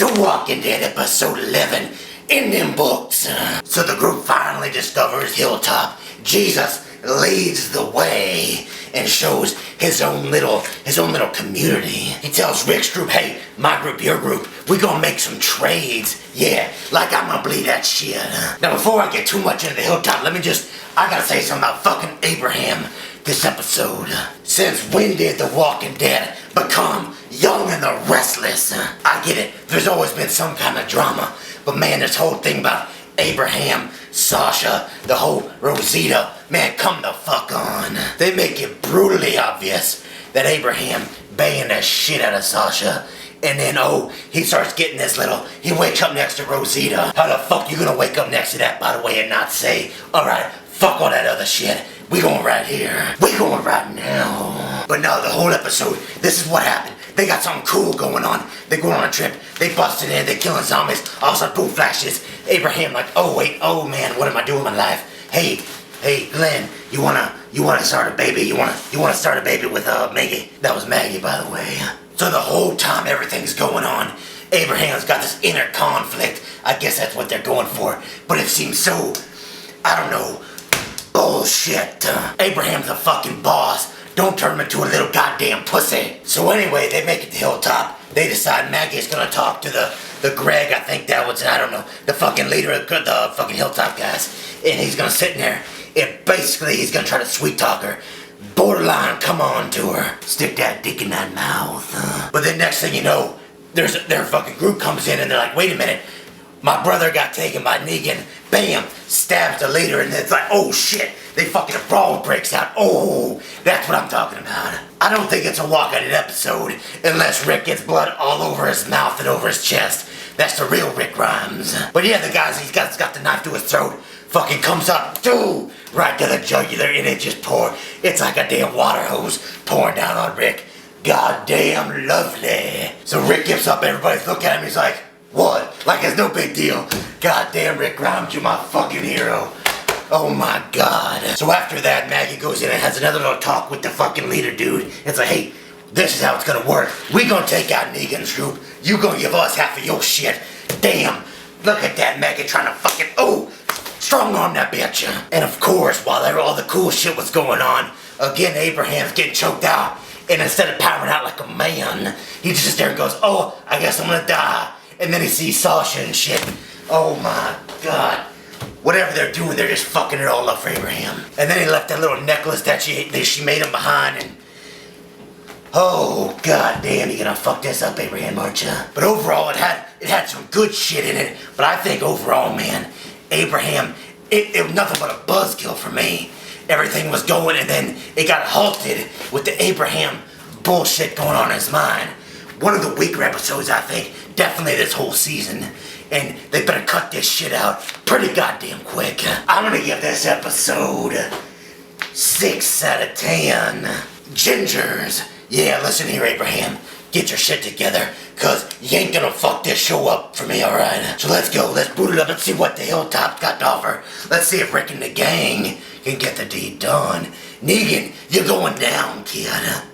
The Walking Dead episode 11 in them books. So the group finally discovers Hilltop. Jesus leads the way and shows his own little community. He tells Rick's group, hey, my group, your group, we gonna make some trades. Yeah, like I'm gonna believe that shit. Now before I get too much into the Hilltop, I gotta say something about fucking Abraham this episode. Since when did The Walking Dead become Young and the Restless? I get it, there's always been some kind of drama, but man, this whole thing about Abraham, Sasha, the whole Rosita, man, come the fuck on. They make it brutally obvious that Abraham banging the shit out of Sasha, and then, he starts getting he wakes up next to Rosita. How the fuck you gonna wake up next to that, by the way, and not say, alright, fuck all that other shit. We going right here. We going right now. But no, the whole episode, this is what happened. They got something cool going on. They going on a trip. They busted in. They killing zombies. All of a sudden, boom, flashes. Abraham like, oh wait, oh man, what am I doing with my life? Hey, Glenn, you wanna start a baby? You wanna start a baby with Maggie? That was Maggie, by the way. So the whole time everything's going on, Abraham's got this inner conflict. I guess that's what they're going for. But it seems so, I don't know, bullshit. Abraham's a fucking boss. Don't turn him into a little goddamn pussy. So anyway, they make it to Hilltop. They decide Maggie's gonna talk to the Greg, I think that was, I don't know, the fucking leader of the fucking Hilltop guys. And he's gonna sit in there, and basically he's gonna try to sweet talk her. Borderline come on to her. Stick that dick in that mouth. But then next thing you know, their fucking group comes in and they're like, wait a minute. My brother got taken by Negan. Bam! Stabs the leader, and it's like, oh shit! They fucking a brawl breaks out. Oh, that's what I'm talking about. I don't think it's a Walking Dead episode unless Rick gets blood all over his mouth and over his chest. That's the real Rick Grimes. But yeah, the guy, he's got the knife to his throat. Fucking comes up, dude, right to the jugular, and it just pour. It's like a damn water hose pouring down on Rick. Goddamn lovely. So Rick gives up. Everybody's looking at him. He's like, what? Like it's no big deal. Goddamn Rick Grimes, you're my fucking hero. Oh my god. So after that, Maggie goes in and has another little talk with the fucking leader dude. It's like, hey, this is how it's gonna work. We gonna take out Negan's group. You gonna give us half of your shit. Damn. Look at that Maggie trying to fucking, strong arm that bitch. And of course, while all the cool shit was going on, again, Abraham's getting choked out. And instead of powering out like a man, he just sits there and goes, oh, I guess I'm gonna die. And then he sees Sasha and shit. Oh my god. Whatever they're doing, they're just fucking it all up for Abraham. And then he left that little necklace that she made him behind, and oh god damn, you gonna fuck this up, Abraham, aren't you? But overall, it had some good shit in it. But I think overall, man, Abraham, it was nothing but a buzzkill for me. Everything was going, and then it got halted with the Abraham bullshit going on in his mind. One of the weaker episodes, I think, definitely this whole season. And they better cut this shit out pretty goddamn quick. I'm gonna give this episode 6 out of 10. Gingers. Yeah, listen here, Abraham. Get your shit together, cause you ain't gonna fuck this show up for me, alright? So let's go, let's boot it up and see what the Hilltop's got to offer. Let's see if Rick and the gang can get the deed done. Negan, you're going down, kid.